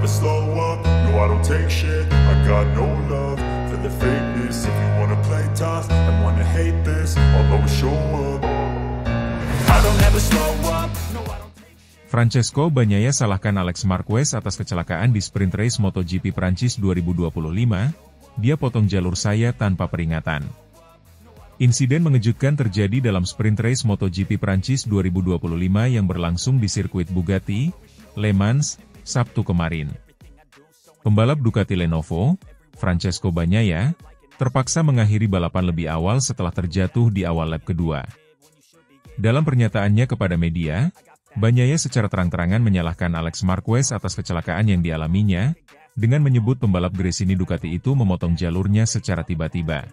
never slow up, no I don't take shit. I got no love for the fakeness. If you wanna play tough and wanna hate this, I'll always show up. I don't ever slow up, no I don't take shit. Francesco Bagnaia salahkan Alex Marquez atas kecelakaan di sprint race MotoGP Prancis 2025. Dia potong jalur saya tanpa peringatan. Insiden mengejutkan terjadi dalam sprint race MotoGP Prancis 2025 yang berlangsung di sirkuit Bugatti, Le Mans, Sabtu kemarin. Pembalap Ducati Lenovo, Francesco Bagnaia, terpaksa mengakhiri balapan lebih awal setelah terjatuh di awal lap kedua. Dalam pernyataannya kepada media, Bagnaia secara terang-terangan menyalahkan Alex Marquez atas kecelakaan yang dialaminya, dengan menyebut pembalap Gresini Ducati itu memotong jalurnya secara tiba-tiba.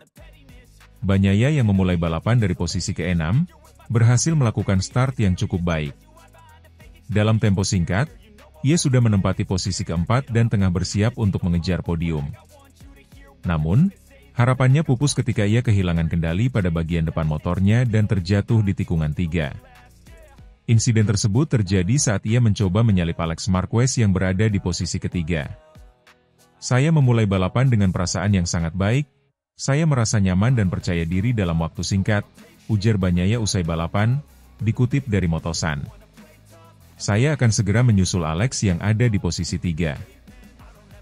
Bagnaia yang memulai balapan dari posisi ke-6, berhasil melakukan start yang cukup baik. Dalam tempo singkat, ia sudah menempati posisi ke-4 dan tengah bersiap untuk mengejar podium. Namun, harapannya pupus ketika ia kehilangan kendali pada bagian depan motornya dan terjatuh di tikungan 3. Insiden tersebut terjadi saat ia mencoba menyalip Alex Marquez yang berada di posisi ketiga. Saya memulai balapan dengan perasaan yang sangat baik. Saya merasa nyaman dan percaya diri dalam waktu singkat, ujar Bagnaia usai balapan, dikutip dari Motosan. Saya akan segera menyusul Alex yang ada di posisi 3.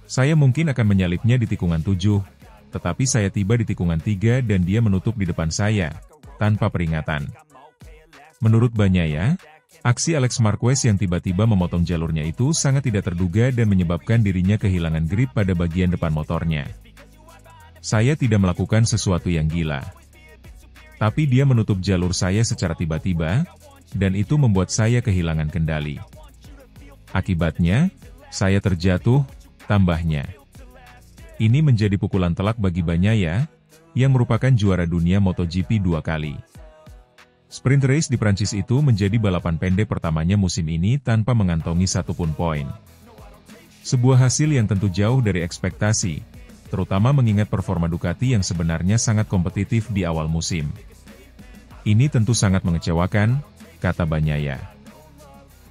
Saya mungkin akan menyalipnya di tikungan 7, tetapi saya tiba di tikungan 3 dan dia menutup di depan saya, tanpa peringatan. Menurut Bagnaia, aksi Alex Marquez yang tiba-tiba memotong jalurnya itu sangat tidak terduga dan menyebabkan dirinya kehilangan grip pada bagian depan motornya. Saya tidak melakukan sesuatu yang gila. Tapi dia menutup jalur saya secara tiba-tiba, dan itu membuat saya kehilangan kendali. Akibatnya, saya terjatuh, tambahnya. Ini menjadi pukulan telak bagi Bagnaia, yang merupakan juara dunia MotoGP 2 kali. Sprint race di Prancis itu menjadi balapan pendek pertamanya musim ini tanpa mengantongi satupun poin. Sebuah hasil yang tentu jauh dari ekspektasi, terutama mengingat performa Ducati yang sebenarnya sangat kompetitif di awal musim. Ini tentu sangat mengecewakan, kata Bagnaia.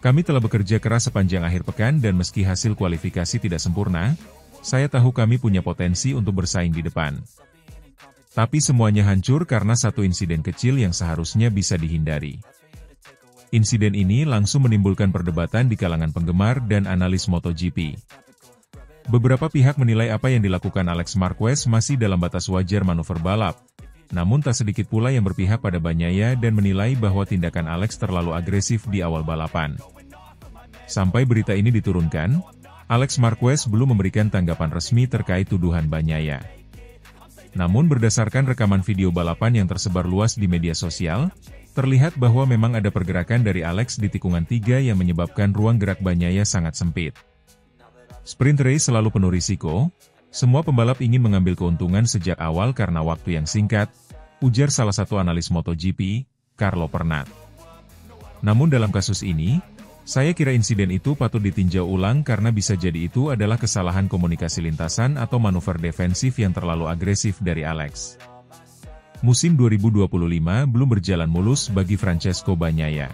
Kami telah bekerja keras sepanjang akhir pekan dan meski hasil kualifikasi tidak sempurna, saya tahu kami punya potensi untuk bersaing di depan. Tapi semuanya hancur karena satu insiden kecil yang seharusnya bisa dihindari. Insiden ini langsung menimbulkan perdebatan di kalangan penggemar dan analis MotoGP. Beberapa pihak menilai apa yang dilakukan Alex Marquez masih dalam batas wajar manuver balap. Namun tak sedikit pula yang berpihak pada Bagnaia dan menilai bahwa tindakan Alex terlalu agresif di awal balapan. Sampai berita ini diturunkan, Alex Marquez belum memberikan tanggapan resmi terkait tuduhan Bagnaia. Namun berdasarkan rekaman video balapan yang tersebar luas di media sosial, terlihat bahwa memang ada pergerakan dari Alex di tikungan 3 yang menyebabkan ruang gerak Bagnaia sangat sempit. Sprint race selalu penuh risiko, semua pembalap ingin mengambil keuntungan sejak awal karena waktu yang singkat, ujar salah satu analis MotoGP, Carlo Pernat. Namun dalam kasus ini, saya kira insiden itu patut ditinjau ulang karena bisa jadi itu adalah kesalahan komunikasi lintasan atau manuver defensif yang terlalu agresif dari Alex. Musim 2025 belum berjalan mulus bagi Francesco Bagnaia.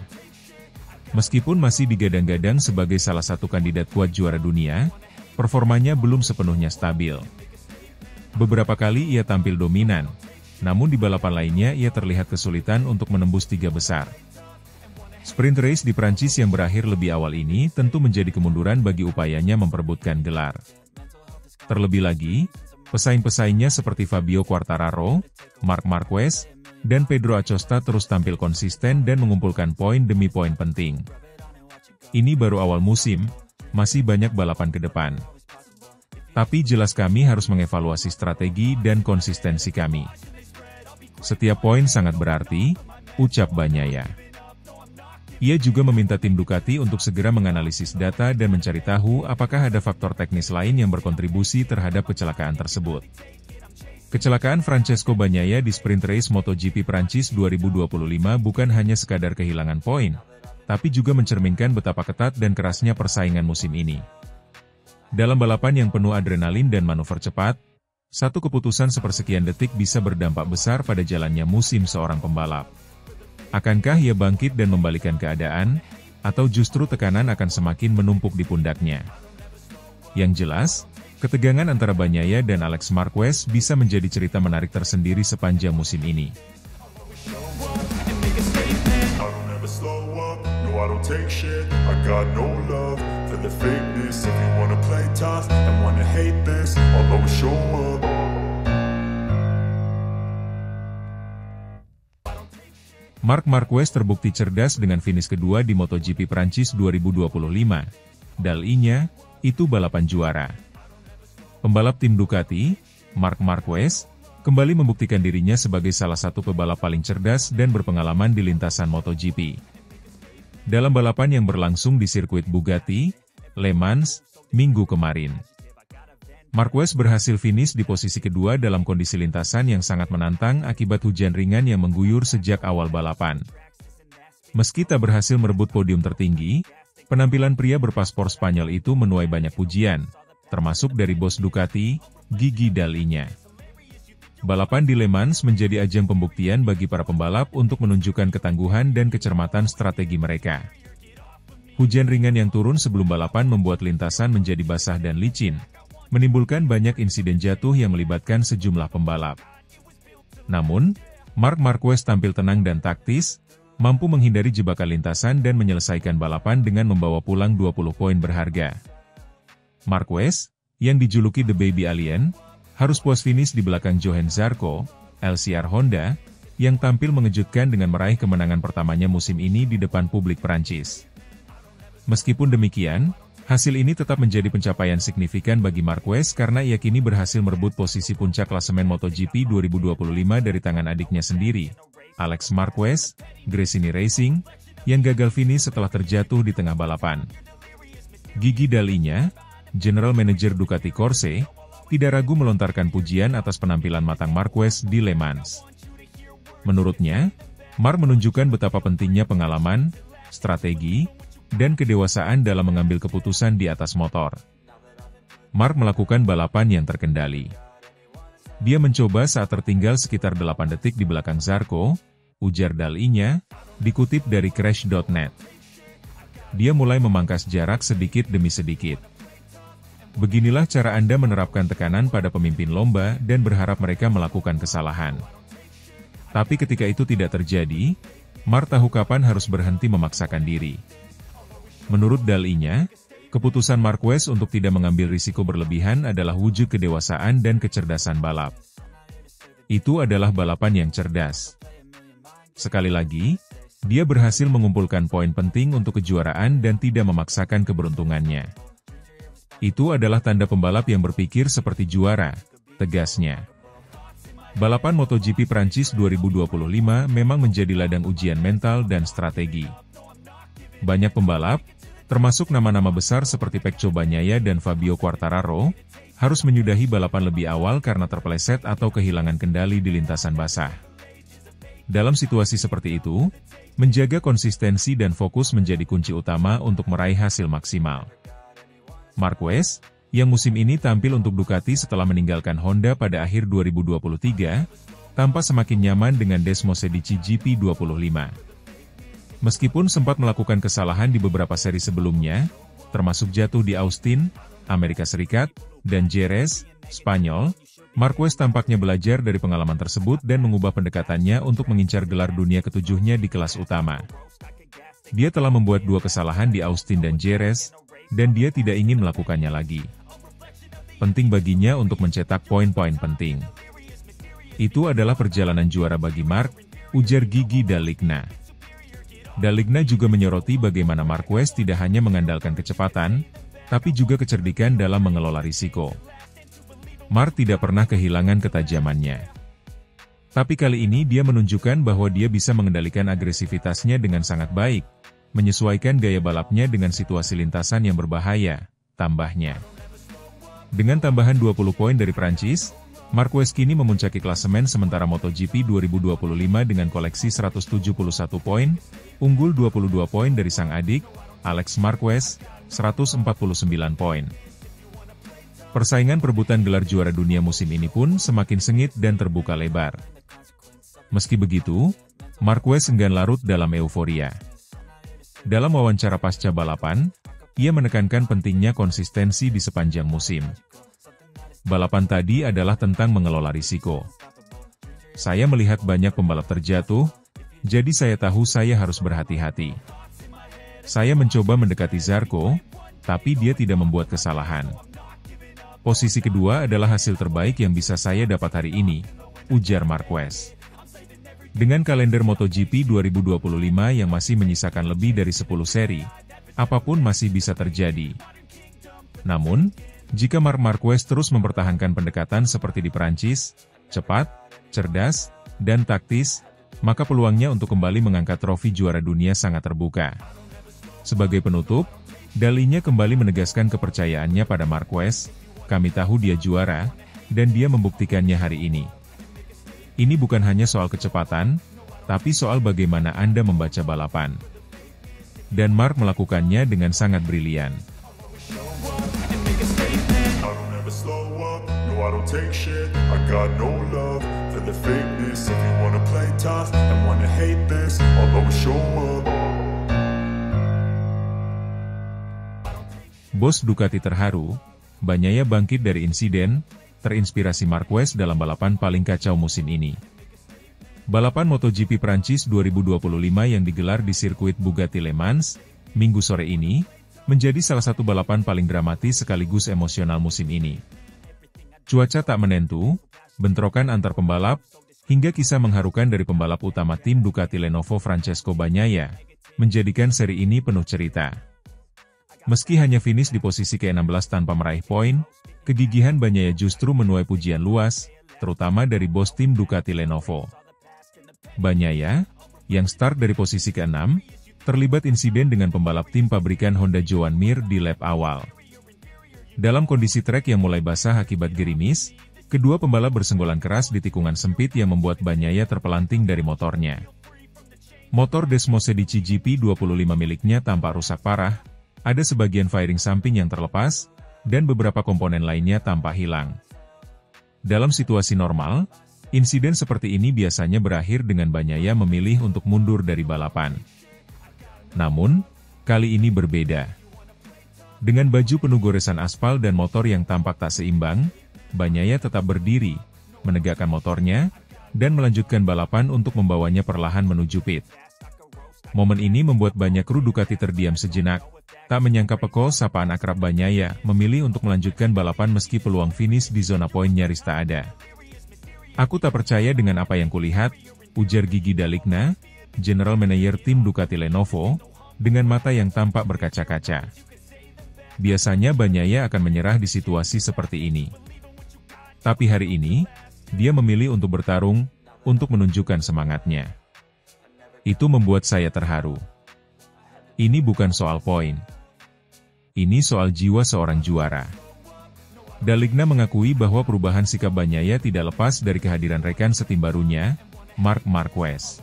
Meskipun masih digadang-gadang sebagai salah satu kandidat kuat juara dunia, performanya belum sepenuhnya stabil. Beberapa kali ia tampil dominan, namun di balapan lainnya ia terlihat kesulitan untuk menembus 3 besar. Sprint race di Prancis yang berakhir lebih awal ini tentu menjadi kemunduran bagi upayanya memperebutkan gelar. Terlebih lagi, pesaing-pesaingnya seperti Fabio Quartararo, Marc Marquez, dan Pedro Acosta terus tampil konsisten dan mengumpulkan poin demi poin penting. Ini baru awal musim, masih banyak balapan ke depan. Tapi jelas kami harus mengevaluasi strategi dan konsistensi kami. Setiap poin sangat berarti, ucap Bagnaia. Ia juga meminta tim Ducati untuk segera menganalisis data dan mencari tahu apakah ada faktor teknis lain yang berkontribusi terhadap kecelakaan tersebut. Kecelakaan Francesco Bagnaia di sprint race MotoGP Prancis 2025 bukan hanya sekadar kehilangan poin, tapi juga mencerminkan betapa ketat dan kerasnya persaingan musim ini. Dalam balapan yang penuh adrenalin dan manuver cepat, satu keputusan sepersekian detik bisa berdampak besar pada jalannya musim seorang pembalap. Akankah ia bangkit dan membalikan keadaan, atau justru tekanan akan semakin menumpuk di pundaknya? Yang jelas, ketegangan antara Bagnaia dan Alex Marquez bisa menjadi cerita menarik tersendiri sepanjang musim ini. I don't take shit, I got no love for the fakeness. If you wanna play tough and wanna hate this, I'll always show up. Marc Marquez terbukti cerdas dengan finish kedua di MotoGP Prancis 2025. Dalinya, itu balapan juara. Pembalap tim Ducati, Marc Marquez, kembali membuktikan dirinya sebagai salah satu pebalap paling cerdas dan berpengalaman di lintasan MotoGP. Dalam balapan yang berlangsung di sirkuit Bugatti, Le Mans, Minggu kemarin, Marquez berhasil finish di posisi kedua dalam kondisi lintasan yang sangat menantang akibat hujan ringan yang mengguyur sejak awal balapan. Meski tak berhasil merebut podium tertinggi, penampilan pria berpaspor Spanyol itu menuai banyak pujian, termasuk dari bos Ducati, Gigi Dalinya. Balapan di Le Mans menjadi ajang pembuktian bagi para pembalap untuk menunjukkan ketangguhan dan kecermatan strategi mereka. Hujan ringan yang turun sebelum balapan membuat lintasan menjadi basah dan licin, menimbulkan banyak insiden jatuh yang melibatkan sejumlah pembalap. Namun, Marc Marquez tampil tenang dan taktis, mampu menghindari jebakan lintasan dan menyelesaikan balapan dengan membawa pulang 20 poin berharga. Marquez, yang dijuluki The Baby Alien, harus puas finish di belakang Johan Zarco, LCR Honda, yang tampil mengejutkan dengan meraih kemenangan pertamanya musim ini di depan publik Prancis. Meskipun demikian, hasil ini tetap menjadi pencapaian signifikan bagi Marquez karena ia kini berhasil merebut posisi puncak klasemen MotoGP 2025 dari tangan adiknya sendiri, Alex Marquez, Gresini Racing, yang gagal finish setelah terjatuh di tengah balapan. Gigi Dalinya, General Manager Ducati Corse, tidak ragu melontarkan pujian atas penampilan matang Marquez di Le Mans. Menurutnya, Marc menunjukkan betapa pentingnya pengalaman, strategi, dan kedewasaan dalam mengambil keputusan di atas motor. Marc melakukan balapan yang terkendali. Dia mencoba saat tertinggal sekitar 8 detik di belakang Zarco, ujar Dalinya, dikutip dari Crash.net. Dia mulai memangkas jarak sedikit demi sedikit. Beginilah cara Anda menerapkan tekanan pada pemimpin lomba dan berharap mereka melakukan kesalahan. Tapi ketika itu tidak terjadi, Marc tahu kapan harus berhenti memaksakan diri. Menurut Dalinya, keputusan Marquez untuk tidak mengambil risiko berlebihan adalah wujud kedewasaan dan kecerdasan balap. Itu adalah balapan yang cerdas. Sekali lagi, dia berhasil mengumpulkan poin penting untuk kejuaraan dan tidak memaksakan keberuntungannya. Itu adalah tanda pembalap yang berpikir seperti juara, tegasnya. Balapan MotoGP Prancis 2025 memang menjadi ladang ujian mental dan strategi. Banyak pembalap, termasuk nama-nama besar seperti Pecco Bagnaia dan Fabio Quartararo, harus menyudahi balapan lebih awal karena terpeleset atau kehilangan kendali di lintasan basah. Dalam situasi seperti itu, menjaga konsistensi dan fokus menjadi kunci utama untuk meraih hasil maksimal. Marquez, yang musim ini tampil untuk Ducati setelah meninggalkan Honda pada akhir 2023, tampak semakin nyaman dengan Desmosedici GP25. Meskipun sempat melakukan kesalahan di beberapa seri sebelumnya, termasuk jatuh di Austin, Amerika Serikat, dan Jerez, Spanyol, Marquez tampaknya belajar dari pengalaman tersebut dan mengubah pendekatannya untuk mengincar gelar dunia ketujuhnya di kelas utama. Dia telah membuat 2 kesalahan di Austin dan Jerez, dan dia tidak ingin melakukannya lagi. Penting baginya untuk mencetak poin-poin penting. Itu adalah perjalanan juara bagi Marc, ujar Gigi Dalinya. Dalinya juga menyoroti bagaimana Marquez tidak hanya mengandalkan kecepatan, tapi juga kecerdikan dalam mengelola risiko. Marc tidak pernah kehilangan ketajamannya. Tapi kali ini dia menunjukkan bahwa dia bisa mengendalikan agresivitasnya dengan sangat baik, menyesuaikan gaya balapnya dengan situasi lintasan yang berbahaya, tambahnya. Dengan tambahan 20 poin dari Prancis, Marquez kini memuncaki klasemen sementara MotoGP 2025 dengan koleksi 171 poin, unggul 22 poin dari sang adik, Alex Marquez, 149 poin. Persaingan perebutan gelar juara dunia musim ini pun semakin sengit dan terbuka lebar. Meski begitu, Marquez enggan larut dalam euforia. Dalam wawancara pasca balapan, ia menekankan pentingnya konsistensi di sepanjang musim. Balapan tadi adalah tentang mengelola risiko. Saya melihat banyak pembalap terjatuh, jadi saya tahu saya harus berhati-hati. Saya mencoba mendekati Zarco, tapi dia tidak membuat kesalahan. Posisi kedua adalah hasil terbaik yang bisa saya dapat hari ini, ujar Marquez. Dengan kalender MotoGP 2025 yang masih menyisakan lebih dari 10 seri, apapun masih bisa terjadi. Namun, jika Marc Marquez terus mempertahankan pendekatan seperti di Perancis, cepat, cerdas, dan taktis, maka peluangnya untuk kembali mengangkat trofi juara dunia sangat terbuka. Sebagai penutup, dalinya kembali menegaskan kepercayaannya pada Marquez, "Kami tahu dia juara, dan dia membuktikannya hari ini. Ini bukan hanya soal kecepatan, tapi soal bagaimana Anda membaca balapan." Dan Marc melakukannya dengan sangat brilian. Bos Ducati terharu, Bagnaia bangkit dari insiden, terinspirasi Marquez dalam balapan paling kacau musim ini. Balapan MotoGP Prancis 2025 yang digelar di sirkuit Bugatti Le Mans, Minggu sore ini, menjadi salah satu balapan paling dramatis sekaligus emosional musim ini. Cuaca tak menentu, bentrokan antar pembalap, hingga kisah mengharukan dari pembalap utama tim Ducati Lenovo Francesco Bagnaia, menjadikan seri ini penuh cerita. Meski hanya finish di posisi ke-16 tanpa meraih poin, kegigihan Bagnaia justru menuai pujian luas, terutama dari bos tim Ducati Lenovo. Bagnaia, yang start dari posisi ke-6, terlibat insiden dengan pembalap tim pabrikan Honda Joan Mir di lap awal. Dalam kondisi trek yang mulai basah akibat gerimis, kedua pembalap bersenggolan keras di tikungan sempit yang membuat Bagnaia terpelanting dari motornya. Motor Desmosedici GP25 miliknya tampak rusak parah, ada sebagian fairing samping yang terlepas, dan beberapa komponen lainnya tampak hilang. Dalam situasi normal, insiden seperti ini biasanya berakhir dengan Bagnaia memilih untuk mundur dari balapan. Namun, kali ini berbeda. Dengan baju penuh goresan aspal dan motor yang tampak tak seimbang, Bagnaia tetap berdiri, menegakkan motornya, dan melanjutkan balapan untuk membawanya perlahan menuju pit. Momen ini membuat banyak kru Ducati terdiam sejenak, tak menyangka Peko sapaan akrab Bagnaia memilih untuk melanjutkan balapan meski peluang finish di zona poin nyaris tak ada. "Aku tak percaya dengan apa yang kulihat," ujar Gigi Daligna, General Manager tim Ducati Lenovo, dengan mata yang tampak berkaca-kaca. Biasanya Bagnaia akan menyerah di situasi seperti ini. Tapi hari ini, dia memilih untuk bertarung, untuk menunjukkan semangatnya. Itu membuat saya terharu. Ini bukan soal poin. Ini soal jiwa seorang juara. Daligna mengakui bahwa perubahan sikap Bagnaia tidak lepas dari kehadiran rekan setim barunya, Marc Marquez.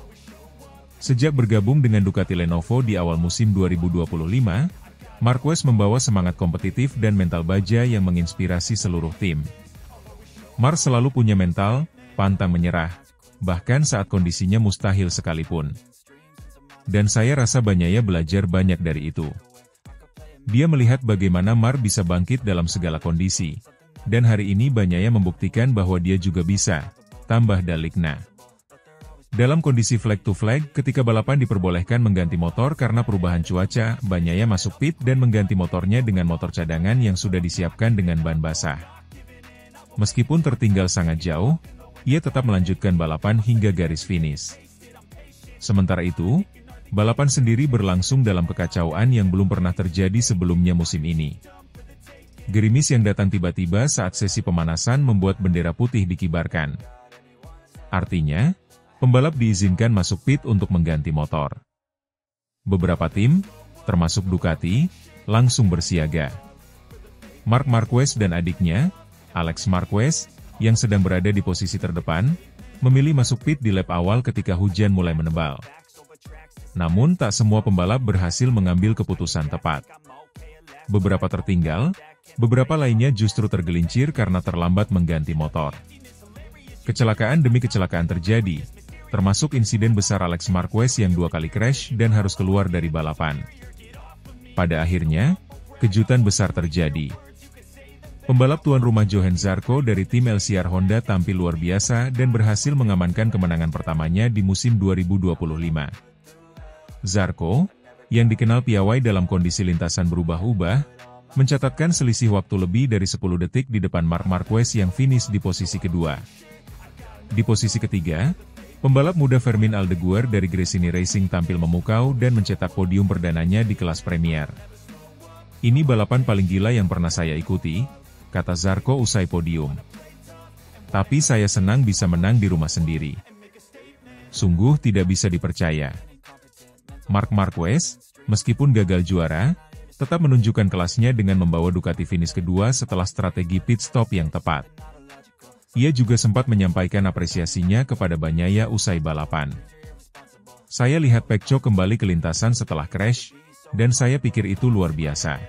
Sejak bergabung dengan Ducati Lenovo di awal musim 2025, Marquez membawa semangat kompetitif dan mental baja yang menginspirasi seluruh tim. Marc selalu punya mental pantang menyerah, bahkan saat kondisinya mustahil sekalipun. Dan saya rasa Bagnaia belajar banyak dari itu. Dia melihat bagaimana Marc bisa bangkit dalam segala kondisi. Dan hari ini Bagnaia membuktikan bahwa dia juga bisa, tambah Daligna. Dalam kondisi flag to flag, ketika balapan diperbolehkan mengganti motor karena perubahan cuaca, Bagnaia masuk pit dan mengganti motornya dengan motor cadangan yang sudah disiapkan dengan ban basah. Meskipun tertinggal sangat jauh, ia tetap melanjutkan balapan hingga garis finish. Sementara itu, balapan sendiri berlangsung dalam kekacauan yang belum pernah terjadi sebelumnya musim ini. Gerimis yang datang tiba-tiba saat sesi pemanasan membuat bendera putih dikibarkan. Artinya, pembalap diizinkan masuk pit untuk mengganti motor. Beberapa tim, termasuk Ducati, langsung bersiaga. Marc Marquez dan adiknya, Alex Marquez, yang sedang berada di posisi terdepan, memilih masuk pit di lap awal ketika hujan mulai menebal. Namun tak semua pembalap berhasil mengambil keputusan tepat. Beberapa tertinggal, beberapa lainnya justru tergelincir karena terlambat mengganti motor. Kecelakaan demi kecelakaan terjadi, termasuk insiden besar Alex Marquez yang 2 kali crash dan harus keluar dari balapan. Pada akhirnya, kejutan besar terjadi. Pembalap tuan rumah Johann Zarco dari tim LCR Honda tampil luar biasa dan berhasil mengamankan kemenangan pertamanya di musim 2025. Zarco, yang dikenal piawai dalam kondisi lintasan berubah-ubah, mencatatkan selisih waktu lebih dari 10 detik di depan Marc Marquez yang finish di posisi kedua. Di posisi ketiga, pembalap muda Fermin Aldeguer dari Gresini Racing tampil memukau dan mencetak podium perdananya di kelas Premier. "Ini balapan paling gila yang pernah saya ikuti," kata Zarco usai podium. "Tapi saya senang bisa menang di rumah sendiri. Sungguh tidak bisa dipercaya." Marc Marquez, meskipun gagal juara, tetap menunjukkan kelasnya dengan membawa Ducati finish kedua setelah strategi pit stop yang tepat. Ia juga sempat menyampaikan apresiasinya kepada Bagnaia usai balapan. "Saya lihat Pecco kembali ke lintasan setelah crash, dan saya pikir itu luar biasa.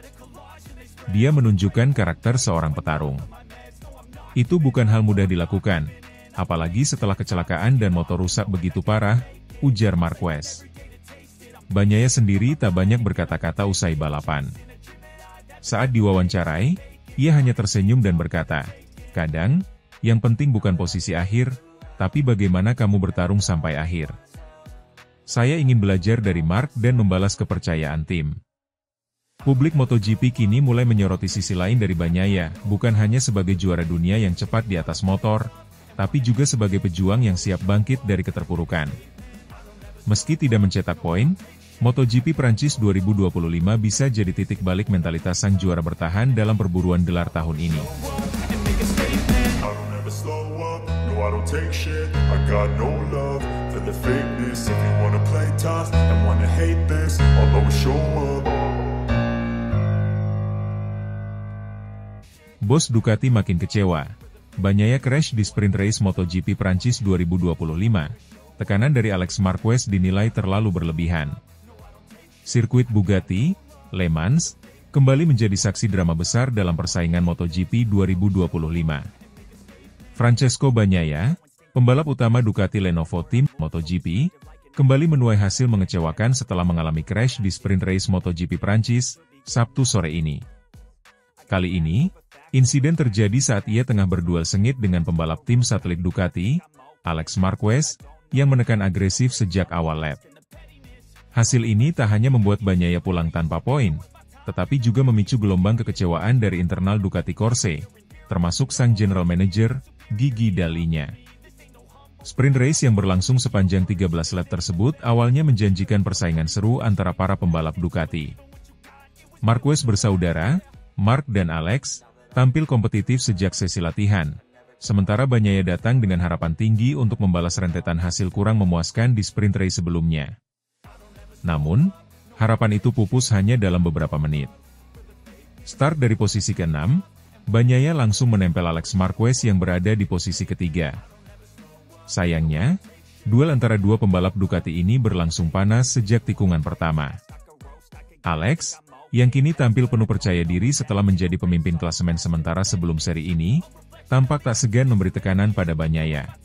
Dia menunjukkan karakter seorang petarung. Itu bukan hal mudah dilakukan, apalagi setelah kecelakaan dan motor rusak begitu parah," ujar Marquez. Bagnaia sendiri tak banyak berkata-kata usai balapan. Saat diwawancarai, ia hanya tersenyum dan berkata, "Kadang, yang penting bukan posisi akhir, tapi bagaimana kamu bertarung sampai akhir. Saya ingin belajar dari Marc dan membalas kepercayaan tim." Publik MotoGP kini mulai menyoroti sisi lain dari Bagnaia, bukan hanya sebagai juara dunia yang cepat di atas motor, tapi juga sebagai pejuang yang siap bangkit dari keterpurukan. Meski tidak mencetak poin, MotoGP Prancis 2025 bisa jadi titik balik mentalitas sang juara bertahan dalam perburuan gelar tahun ini. Bos Ducati makin kecewa. Bagnaia crash di sprint race MotoGP Prancis 2025. Tekanan dari Alex Marquez dinilai terlalu berlebihan. Sirkuit Bugatti, Le Mans, kembali menjadi saksi drama besar dalam persaingan MotoGP 2025. Francesco Bagnaia, pembalap utama Ducati Lenovo Team MotoGP, kembali menuai hasil mengecewakan setelah mengalami crash di sprint race MotoGP Prancis, Sabtu sore ini. Kali ini, insiden terjadi saat ia tengah berduel sengit dengan pembalap tim satelit Ducati, Alex Marquez, yang menekan agresif sejak awal lap. Hasil ini tak hanya membuat Bagnaia pulang tanpa poin, tetapi juga memicu gelombang kekecewaan dari internal Ducati Corse, termasuk sang general manager, Gigi Dall'Igna. Sprint race yang berlangsung sepanjang 13 lap tersebut awalnya menjanjikan persaingan seru antara para pembalap Ducati. Marquez bersaudara, Marc dan Alex, tampil kompetitif sejak sesi latihan, sementara Bagnaia datang dengan harapan tinggi untuk membalas rentetan hasil kurang memuaskan di sprint race sebelumnya. Namun, harapan itu pupus hanya dalam beberapa menit. Start dari posisi ke-6, Bagnaia langsung menempel Alex Marquez yang berada di posisi ketiga. Sayangnya, duel antara dua pembalap Ducati ini berlangsung panas sejak tikungan pertama. Alex, yang kini tampil penuh percaya diri setelah menjadi pemimpin klasemen sementara sebelum seri ini, tampak tak segan memberi tekanan pada Bagnaia.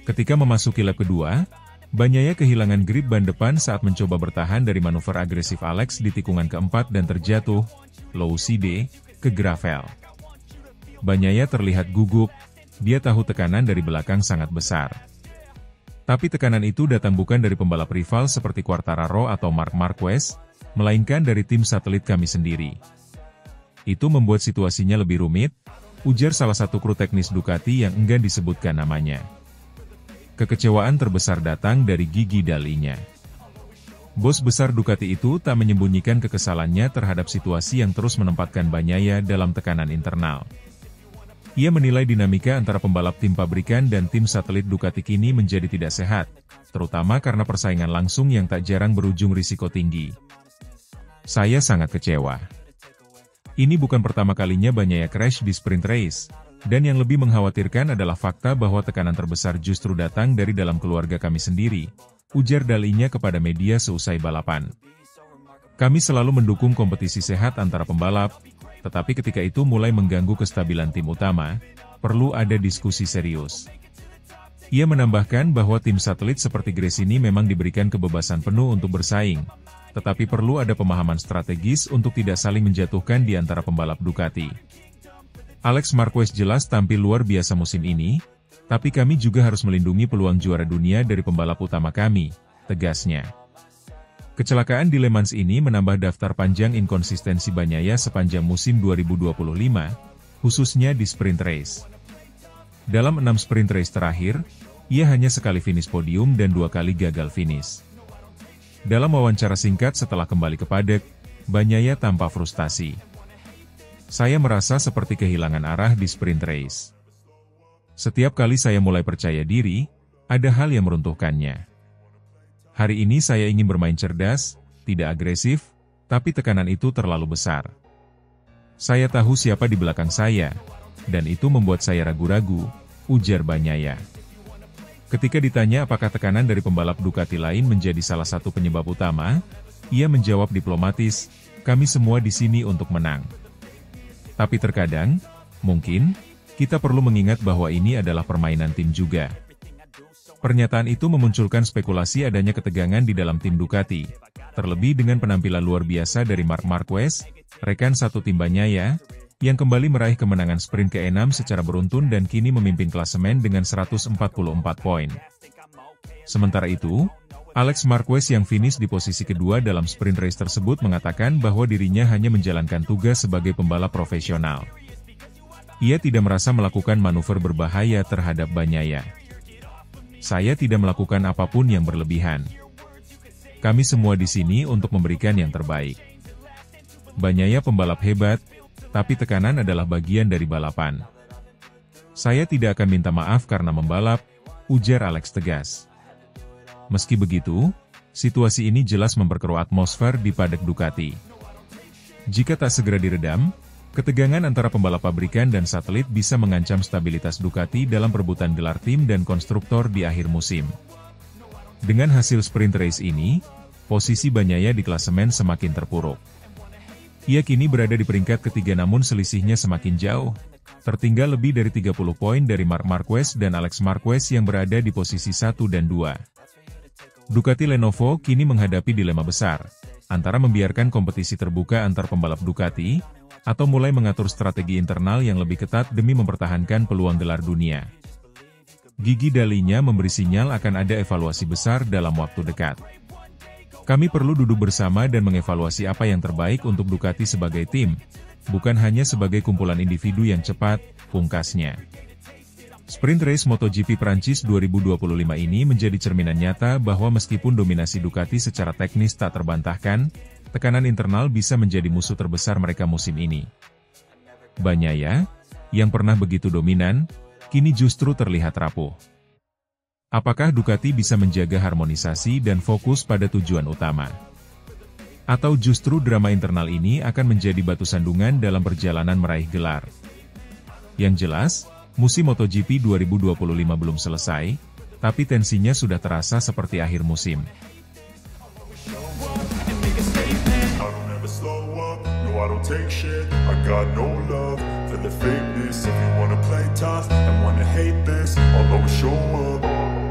Ketika memasuki lap kedua, Bagnaia kehilangan grip ban depan saat mencoba bertahan dari manuver agresif Alex di tikungan keempat dan terjatuh, low CD, ke gravel. Bagnaia terlihat gugup, dia tahu tekanan dari belakang sangat besar. Tapi tekanan itu datang bukan dari pembalap rival seperti Quartararo atau Marc Marquez, melainkan dari tim satelit kami sendiri. Itu membuat situasinya lebih rumit, ujar salah satu kru teknis Ducati yang enggan disebutkan namanya. Kekecewaan terbesar datang dari Gigi Dall'Igna. Bos besar Ducati itu tak menyembunyikan kekesalannya terhadap situasi yang terus menempatkan Bagnaia dalam tekanan internal. Ia menilai dinamika antara pembalap tim pabrikan dan tim satelit Ducati kini menjadi tidak sehat, terutama karena persaingan langsung yang tak jarang berujung risiko tinggi. "Saya sangat kecewa. Ini bukan pertama kalinya Bagnaia crash di sprint race, dan yang lebih mengkhawatirkan adalah fakta bahwa tekanan terbesar justru datang dari dalam keluarga kami sendiri," ujar Dall'Igna kepada media seusai balapan. "Kami selalu mendukung kompetisi sehat antara pembalap, tetapi ketika itu mulai mengganggu kestabilan tim utama, perlu ada diskusi serius." Ia menambahkan bahwa tim satelit seperti Gresini memang diberikan kebebasan penuh untuk bersaing, tetapi perlu ada pemahaman strategis untuk tidak saling menjatuhkan di antara pembalap Ducati. Alex Marquez jelas tampil luar biasa musim ini, tapi kami juga harus melindungi peluang juara dunia dari pembalap utama kami, tegasnya. Kecelakaan di Le Mans ini menambah daftar panjang inkonsistensi Bagnaia sepanjang musim 2025, khususnya di sprint race. Dalam 6 sprint race terakhir, ia hanya sekali finish podium dan 2 kali gagal finish. Dalam wawancara singkat setelah kembali ke paddock, Bagnaia tampak frustasi. Saya merasa seperti kehilangan arah di sprint race. Setiap kali saya mulai percaya diri, ada hal yang meruntuhkannya. Hari ini saya ingin bermain cerdas, tidak agresif, tapi tekanan itu terlalu besar. Saya tahu siapa di belakang saya, dan itu membuat saya ragu-ragu, ujar Bagnaia. Ketika ditanya apakah tekanan dari pembalap Ducati lain menjadi salah satu penyebab utama, ia menjawab diplomatis, kami semua di sini untuk menang. Tapi terkadang, mungkin, kita perlu mengingat bahwa ini adalah permainan tim juga. Pernyataan itu memunculkan spekulasi adanya ketegangan di dalam tim Ducati, terlebih dengan penampilan luar biasa dari Marc Marquez, rekan satu tim Bagnaia, yang kembali meraih kemenangan sprint ke-6 secara beruntun dan kini memimpin klasemen dengan 144 poin. Sementara itu, Alex Marquez yang finish di posisi kedua dalam sprint race tersebut mengatakan bahwa dirinya hanya menjalankan tugas sebagai pembalap profesional. Ia tidak merasa melakukan manuver berbahaya terhadap Bagnaia. Saya tidak melakukan apapun yang berlebihan. Kami semua di sini untuk memberikan yang terbaik. Bagnaia pembalap hebat, tapi tekanan adalah bagian dari balapan. Saya tidak akan minta maaf karena membalap, ujar Alex tegas. Meski begitu, situasi ini jelas memperkeruh atmosfer di paddock Ducati. Jika tak segera diredam, ketegangan antara pembalap pabrikan dan satelit bisa mengancam stabilitas Ducati dalam perebutan gelar tim dan konstruktor di akhir musim. Dengan hasil sprint race ini, posisi Bagnaia di klasemen semakin terpuruk. Ia kini berada di peringkat ketiga namun selisihnya semakin jauh, tertinggal lebih dari 30 poin dari Marc Marquez dan Alex Marquez yang berada di posisi 1 dan 2. Ducati Lenovo kini menghadapi dilema besar, antara membiarkan kompetisi terbuka antar pembalap Ducati, atau mulai mengatur strategi internal yang lebih ketat demi mempertahankan peluang gelar dunia. Gigi Dalinya memberi sinyal akan ada evaluasi besar dalam waktu dekat. Kami perlu duduk bersama dan mengevaluasi apa yang terbaik untuk Ducati sebagai tim, bukan hanya sebagai kumpulan individu yang cepat, pungkasnya. Sprint Race MotoGP Prancis 2025 ini menjadi cerminan nyata bahwa meskipun dominasi Ducati secara teknis tak terbantahkan, tekanan internal bisa menjadi musuh terbesar mereka musim ini. Bagnaia, yang pernah begitu dominan, kini justru terlihat rapuh. Apakah Ducati bisa menjaga harmonisasi dan fokus pada tujuan utama? Atau justru drama internal ini akan menjadi batu sandungan dalam perjalanan meraih gelar? Yang jelas, musim MotoGP 2025 belum selesai, tapi tensinya sudah terasa seperti akhir musim. For the fakeness, if you wanna play tough and wanna hate this, I'll always show up.